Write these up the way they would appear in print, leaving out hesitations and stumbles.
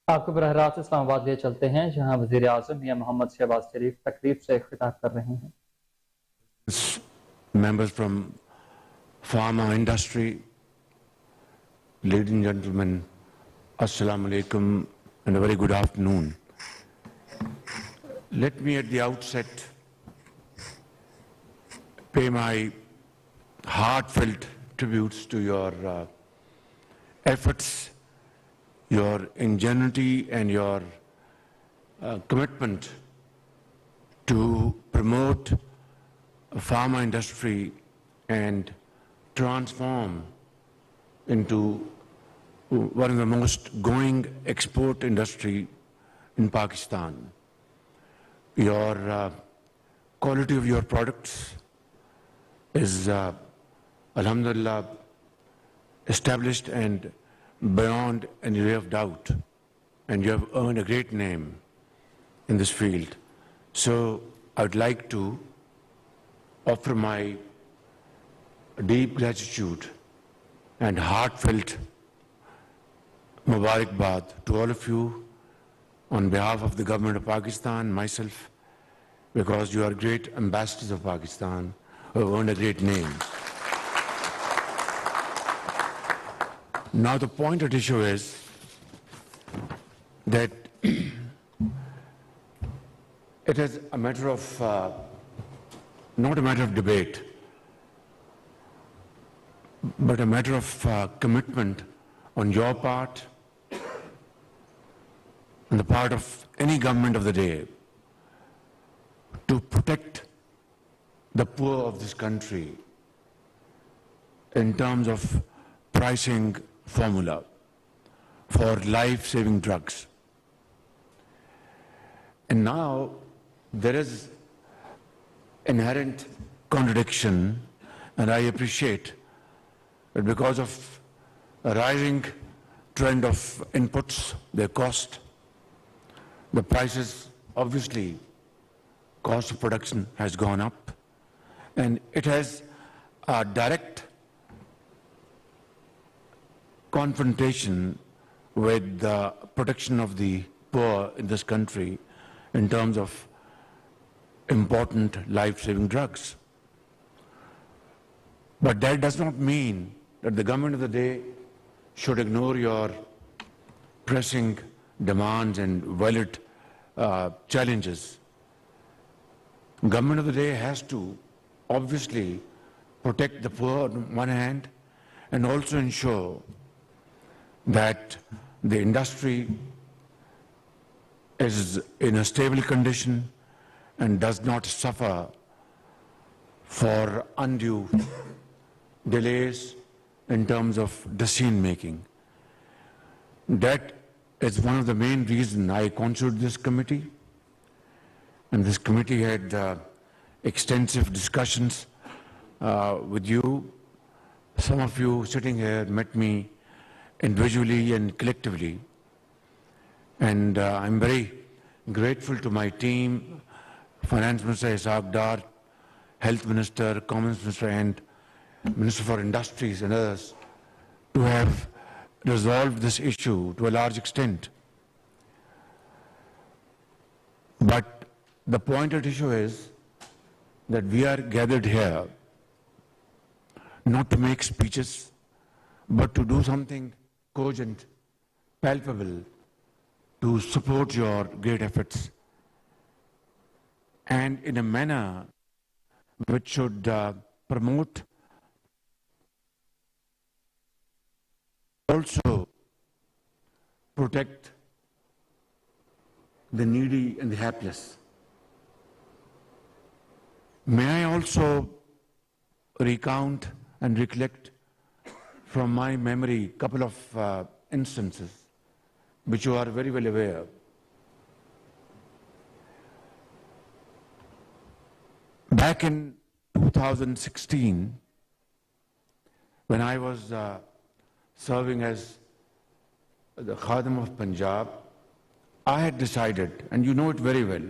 आपको बरह रास्त इस्लामाबाद ले चलते हैं जहां वजीर एअज़म या मोहम्मद शहबाज शरीफ तकरीब से खिताब कर रहे हैं। Members from pharma industry, ladies and gentlemen, assalamu alaikum and a very good afternoon. Let me at the outset pay my heartfelt tributes to your efforts, your ingenuity and your commitment to promote a pharma industry and transform into one of the most growing export industry in Pakistan. Your quality of your products is alhamdulillah established and beyond any ray of doubt, and you have earned a great name in this field. So I would like to offer my deep gratitude and heartfelt Mubarakbad to all of you on behalf of the government of Pakistan, myself, because you are great ambassadors of Pakistan who have earned a great name. Now the point at issue is that it is a matter of, not a matter of debate, but a matter of commitment on your part, on the part of any government of the day, to protect the poor of this country in terms of pricing formula for life-saving drugs. And now there is inherent contradiction, and I appreciate that because of a rising trend of inputs, their cost, the prices, obviously, cost of production has gone up, and it has a direct confrontation with the protection of the poor in this country in terms of important life-saving drugs. But that does not mean that the government of the day should ignore your pressing demands and valid challenges. Government of the day has to obviously protect the poor on one hand and also ensure that the industry is in a stable condition and does not suffer for undue delays in terms of decision making. That is one of the main reasons I constituted this committee, and this committee had extensive discussions with you. Some of you sitting here met me individually and collectively, and I'm very grateful to my team, Finance Minister Ishaq Dar, Health Minister, Commerce Minister and Minister for Industries and others, to have resolved this issue to a large extent. But the point at issue is that we are gathered here not to make speeches, but to do something cogent, palpable, to support your great efforts, and in a manner which should promote, also protect the needy and the helpless. May I also recount and recollect from my memory a couple of instances which you are very well aware. Back in 2016, when I was serving as the Khadim of Punjab, I had decided, and you know it very well,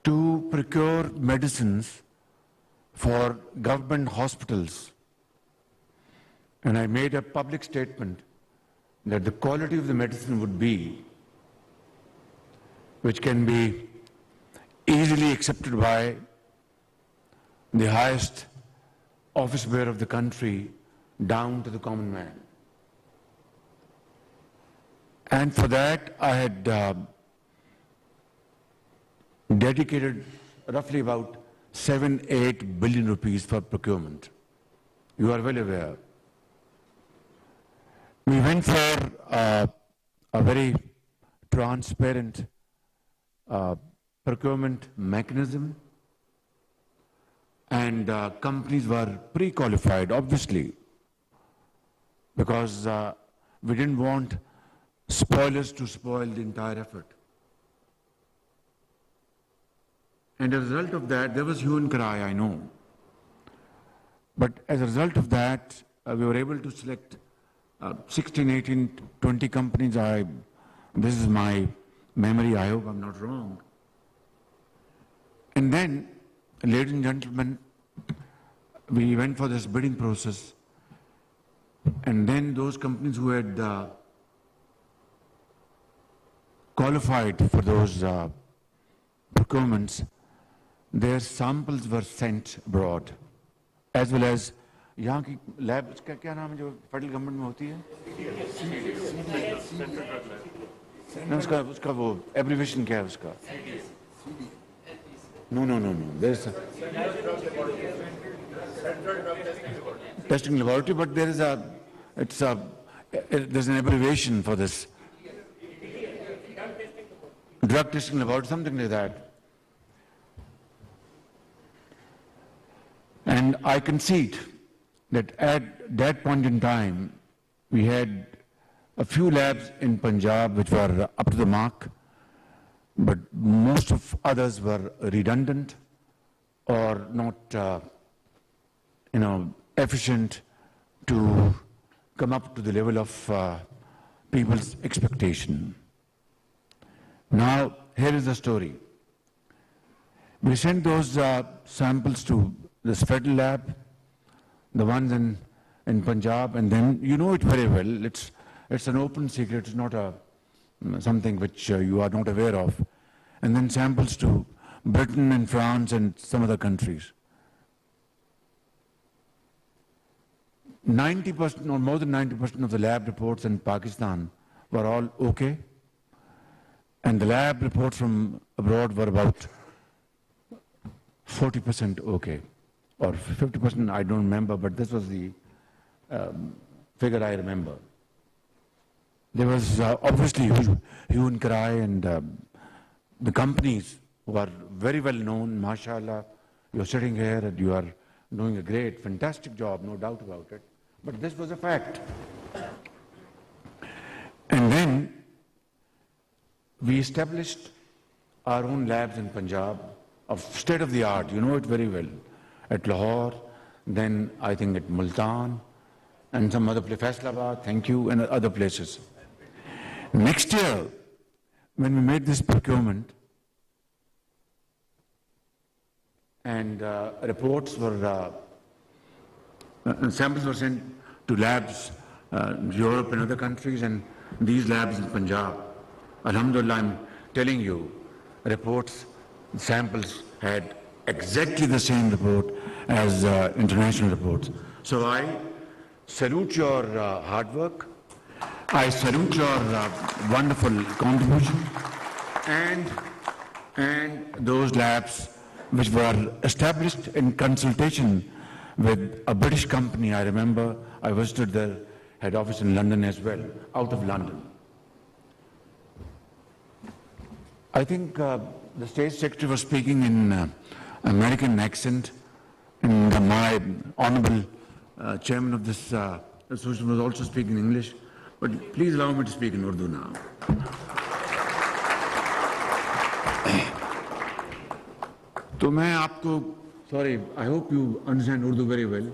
to procure medicines for government hospitals. And I made a public statement that the quality of the medicine would be, which can be easily accepted by the highest office bearer of the country down to the common man. And for that, I had dedicated roughly about 7-8 billion rupees for procurement. You are well aware. We went for a very transparent procurement mechanism, and companies were pre-qualified, obviously, because we didn't want spoilers to spoil the entire effort. And as a result of that, there was hue and cry, I know. But as a result of that, we were able to select 16, 18, 20 companies. This is my memory, I hope I'm not wrong. And then, ladies and gentlemen, we went for this bidding process. And then those companies who had qualified for those procurements, their samples were sent abroad, as well as यहाँ की lab का क्या नाम है जो federal government में होती है? उसका वो एब्रिविएशन क्या है उसका? No. There's a testing laboratory, but there's an abbreviation for this. Drug testing laboratory, something like that. And I concede that at that point in time, we had a few labs in Punjab which were up to the mark, but most of others were redundant or not, efficient to come up to the level of people's expectation. Now, here is the story. We sent those samples to this federal lab, the ones in Punjab, and then you know it very well. It's an open secret. It's not something which you are not aware of. And then samples to Britain and France and some other countries. 90% or more than 90% of the lab reports in Pakistan were all okay. And the lab reports from abroad were about 40% okay. Or 50%, I don't remember, but this was the figure I remember. There was obviously hue and cry, and the companies who are very well known, mashallah, you're sitting here and you are doing a great, fantastic job, no doubt about it. But this was a fact. And then we established our own labs in Punjab of state of the art, you know it very well, at Lahore, then I think at Multan, and some other place, Faisalabad, thank you, and other places. Next year, when we made this procurement, and reports were, samples were sent to labs, Europe and other countries, and these labs in Punjab. Alhamdulillah, I'm telling you, reports, samples had exactly the same report as international reports. So I salute your hard work. I salute your wonderful contribution, and those labs which were established in consultation with a British company. I remember I visited their head office in London as well, out of London. I think the State Secretary was speaking in American accent, and my honorable chairman of this association was also speaking English, but please allow me to speak in Urdu now. तो मैं आपको, sorry, I hope you understand Urdu very well.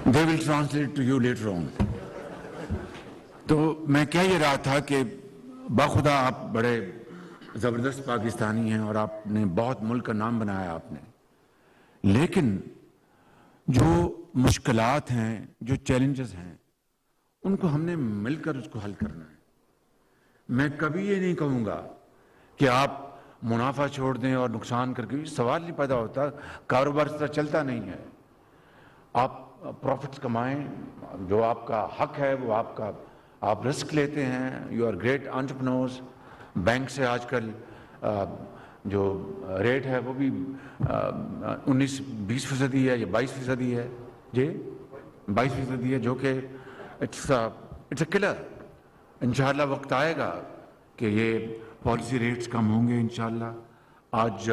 They will translate to you later on. तो मैं कह ये रहा था कि बाखुदा आप बड़े ज़बरदस्त पाकिस्तानी हैं और आपने बहुत मुल्क का नाम बनाया आपने, लेकिन जो मुश्किलात हैं, जो चैलेंजेस हैं, ان کو ہم نے مل کر اس کو حل کرنا ہے. میں کبھی یہ نہیں کہوں گا کہ آپ منافع چھوڑ دیں اور نقصان کر کے. سوال نہیں پیدا ہوتا, کاروبار اس طرح چلتا نہیں ہے. آپ پروفٹس کمائیں, جو آپ کا حق ہے وہ آپ رسک لیتے ہیں. You are great entrepreneurs. Bank سے آج کل جو ریٹ ہے وہ بھی 19-20% ہے یا 22% ہے, جی 22% ہے, جو کہ اٹس اے کلر. انشاءاللہ وقت آئے گا کہ یہ پالیسی ریٹس کم ہوں گے انشاءاللہ. آج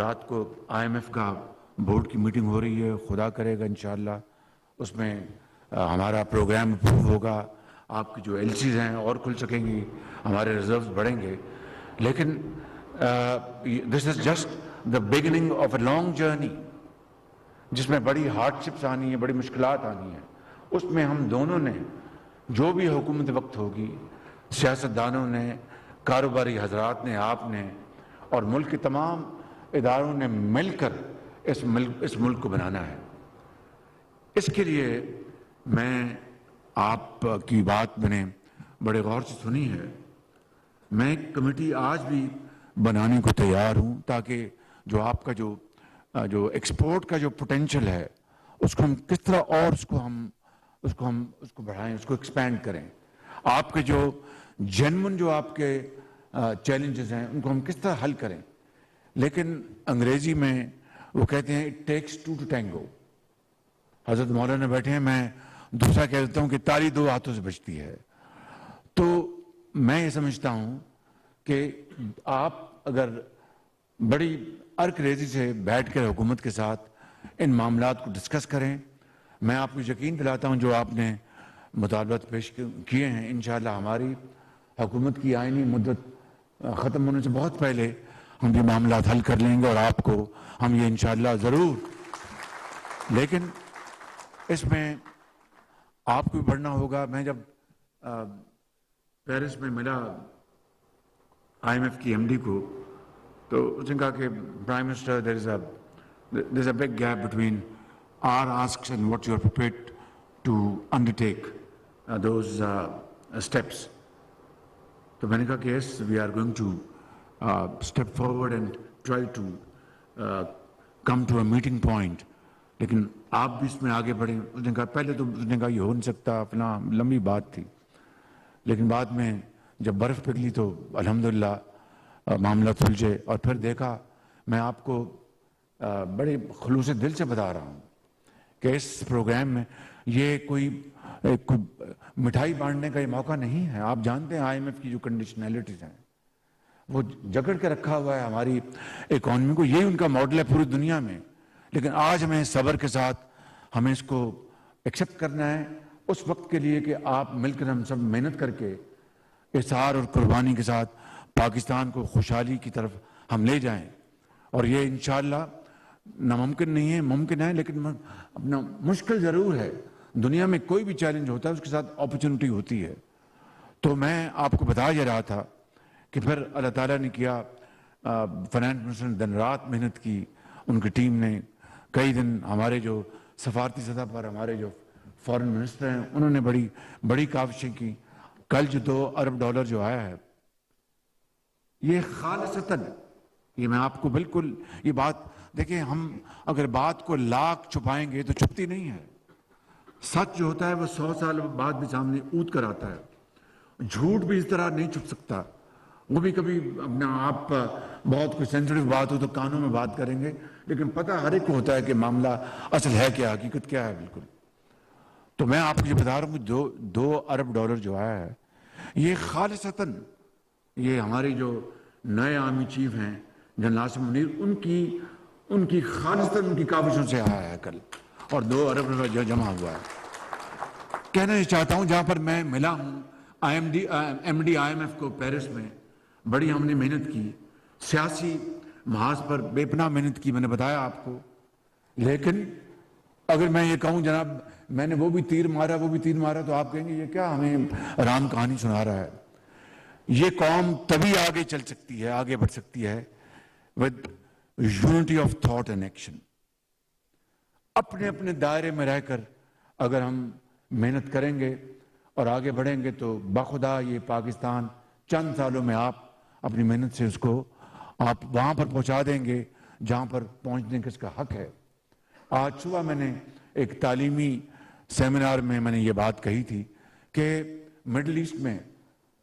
رات کو IMF کا بورڈ کی میٹنگ ہو رہی ہے, خدا کرے گا انشاءاللہ اس میں ہمارا پروگرام اپروو ہوگا. آپ کی جو LCs ہیں اور کھل سکیں گی, ہمارے ریزروز بڑھیں گے. لیکن this is just the beginning of a long journey, جس میں بڑی ہارڈ شپس آنی ہیں, بڑی مشکلات آنی ہیں. اس میں ہم دونوں نے, جو بھی حکومت وقت ہوگی, سیاستدانوں نے, کاروباری حضرات نے, آپ نے اور ملک کے تمام اداروں نے مل کر اس ملک کو بنانا ہے. اس کے لیے میں آپ کی بات میں نے بڑے غور سے سنی ہے. میں ایک کمیٹی آج بھی بنانے کو تیار ہوں تاکہ جو آپ کا جو ایکسپورٹ کا جو پوٹینشیل ہے اس کو ہم کس طرح اور اس کو بڑھائیں, اس کو ایکسپینڈ کریں. آپ کے جو جینون جو آپ کے چیلنجز ہیں ان کو ہم کس طرح حل کریں. لیکن انگریزی میں وہ کہتے ہیں it takes to to tango. حضرت مولانا بیٹھے ہیں, میں دوسرا کہہ دیتا ہوں کہ تالی 2 ہاتھوں سے بجتی ہے. تو میں یہ سمجھتا ہوں کہ آپ اگر بڑی ارک ریزی سے بیٹھ کر حکومت کے ساتھ ان معاملات کو ڈسکس کریں, میں آپ کو یقین دلاتا ہوں جو آپ نے مطالبات پیش کیے ہیں, انشاءاللہ ہماری حکومت کی آئینی مدت ختم ہونے سے بہت پہلے ہم یہ معاملات حل کر لیں گے اور آپ کو ہم یہ انشاءاللہ ضرور. لیکن اس میں آپ کو بھی بڑھنا ہوگا. میں جب پیرس میں ملا IMF کی MD کو تو اس نے کہا کہ prime minister there is a big gap between our asks and what you are prepared to undertake those steps. تو میں نے کہا کہ yes, we are going to step forward and try to come to a meeting point. لیکن آپ بھی اس میں آگے بڑھیں. اس نے کہا پہلے تو اس نے کہا یہ ہو نہیں سکتا, اپنا لمبی بات تھی. لیکن بعد میں جب برف پگھلی تو الحمدللہ معاملہ سلجھے. اور پھر دیکھا, میں آپ کو بڑے خلوص دل سے بتا رہا ہوں کہ اس پروگرام میں یہ کوئی مٹھائی بانٹنے کا یہ موقع نہیں ہے. آپ جانتے ہیں IMF کی جو کنڈیشنلٹیز ہیں وہ جکڑ کے رکھا ہوا ہے ہماری اکانومی کو. یہی ان کا ماڈل ہے پوری دنیا میں. لیکن آج ہمیں صبر کے ساتھ ہمیں اس کو ایکسیپٹ کرنا ہے اس وقت کے لیے کہ آپ مل کر ہم سب محنت کر کے اصرار اور قربانی کے ساتھ پاکستان کو خوشحالی کی طرف ہم لے جائیں. اور یہ انشاءاللہ ناممکن نہیں ہے, ممکن ہے, لیکن اپنا مشکل ضرور ہے. دنیا میں کوئی بھی چیلنج ہوتا ہے اس کے ساتھ اپرچونٹی ہوتی ہے. تو میں آپ کو بتا یہ رہا تھا کہ پھر اللہ تعالیٰ نے کیا, فائنانس منسٹر نے دن رات محنت کی, ان کی ٹیم نے کئی دن, ہمارے جو سفارتی سطح پر ہمارے جو فارن منسٹر ہیں انہوں نے بڑی کاوشیں کی. کل جو $2 ارب جو آیا ہے یہ خالصتاً, یہ میں آپ کو بالکل یہ بات دیکھیں, ہم اگر بات کو لاکھ چھپائیں گے تو چھپتی نہیں ہے. سچ جو ہوتا ہے وہ 100 سال بعد بھی سامنے اونت کر آتا ہے. جھوٹ بھی اس طرح نہیں چھپ سکتا. وہ بھی کبھی اپنا آپ بہت کوئی سینسٹیو بات ہو تو کانوں میں بات کریں گے, لیکن پتہ ہر ایک کو ہوتا ہے کہ معاملہ اصل ہے کیا, حقیقت کیا ہے بالکل. تو میں آپ کو یہ بتا رہا ہوں کہ $2 ارب جو آیا ہے یہ خالصتاً یہ ہماری جو نئے آرمی چیف ہیں جنرل عاصم منیر, ان کی خالصتاً ان کی کاوشوں سے آیا ہے کل, اور $2 ارب جو جمع ہوا ہے. کہنا یہ چاہتا ہوں جہاں پر میں ملا ہوں MD IMF کو پیرس میں, بڑی ہم نے محنت کی, سیاسی محاذ پر بے پناہ محنت کی, میں نے بتایا آپ کو. لیکن اگر میں یہ کہوں جناب میں نے وہ بھی تیر مارا تو آپ کہیں گے یہ کیا ہمیں رام کہانی سنا رہا ہے. یہ قوم تبھی آگے چل سکتی ہے, آگے بڑھ سکتی ہے with unity of thought and action. اپنے اپنے دائرے میں رہ کر اگر ہم محنت کریں گے اور آگے بڑھیں گے تو بخدا یہ پاکستان چند سالوں میں آپ اپنی محنت سے اس کو آپ وہاں پر پہنچا دیں گے جہاں پر پہنچنے کا اس کا حق ہے۔ آج صبح میں نے ایک تعلیمی سیمینار میں نے یہ بات کہی تھی کہ مڈل ایسٹ میں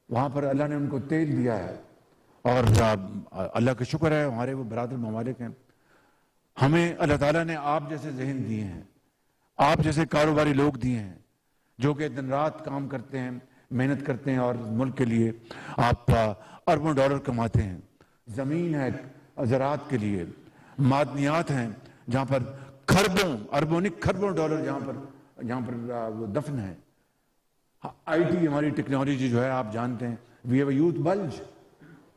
وہاں پر اللہ نے ان کو تیل دیا ہے، اور اللہ کا شکر ہے ہمارے وہ برادر ممالک ہیں، ہمیں اللہ تعالیٰ نے آپ جیسے ذہن دیے ہیں، آپ جیسے کاروباری لوگ دیے ہیں جو کہ دن رات کام کرتے ہیں، محنت کرتے ہیں اور ملک کے لیے آپ اربوں ڈالر کماتے ہیں۔ زمین ہے زراعت کے لیے، معدنیات ہیں جہاں پر اربوں نہیں کھربوں ڈالر جہاں پر وہ دفن ہے۔ آئی ٹی ہماری ٹیکنالوجی جو ہے آپ جانتے ہیں، we have a youth bulge,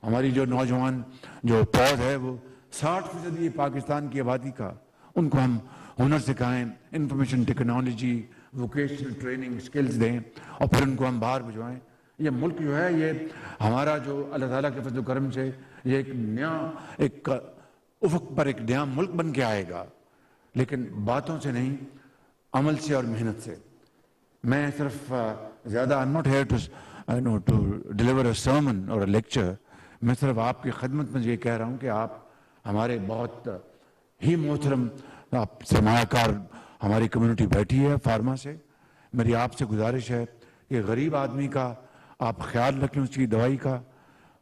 ہماری جو نوجوان جو پود ہے وہ 60% یہ پاکستان کی آبادی کا، ان کو ہم ہنر سکھائیں، information technology, vocational training skills دیں اور پھر ان کو ہم باہر بھجوائیں۔ یہ ملک جو ہے یہ ہمارا جو اللہ تعالیٰ کے فضل و کرم سے یہ ایک نیا ایک افق پر ایک نیا ملک بن کے آئے گا، لیکن باتوں سے نہیں، عمل سے اور محنت سے۔ میں صرف زیادہ I'm not here to deliver a sermon or a lecture، میں صرف آپ کی خدمت میں یہ کہہ رہا ہوں کہ آپ ہمارے بہت ہی محترم آپ سرمایہ کار ہماری کمیونٹی بیٹھی ہے فارما سے، میری آپ سے گزارش ہے کہ غریب آدمی کا آپ خیال رکھیں، اس کی دوائی کا۔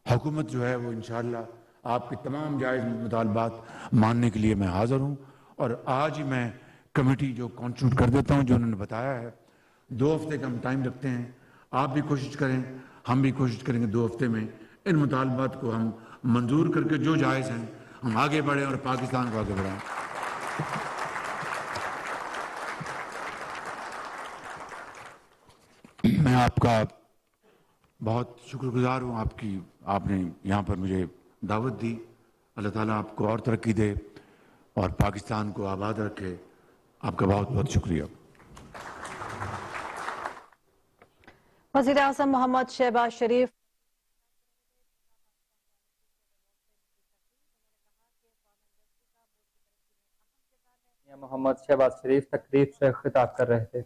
حکومت جو ہے وہ انشاءاللہ آپ کے تمام جائز مطالبات ماننے کے لیے میں حاضر ہوں، اور آج ہی میں کمیٹی جو کانسٹیٹیوٹ کر دیتا ہوں جو انہوں نے بتایا ہے، 2 ہفتے کا ہم ٹائم رکھتے ہیں، آپ بھی کوشش کریں، ہم بھی کوشش کریں گے 2 ہفتے میں ان مطالبات کو ہم منظور کر کے جو جائز ہیں ہم آگے بڑھیں اور پاکستان کو آگے بڑھائیں۔ میں آپ کا بہت شکر گزار ہوں، آپ نے یہاں پر مجھے دعوت دی۔ اللہ تعالیٰ آپ کو اور ترقی دے اور پاکستان کو آباد رکھے۔ آپ کا بہت بہت شکریہ۔ وزیر اعظم محمد شہباز شریف محمد شہباز شریف تقریب سے خطاب کر رہے تھے۔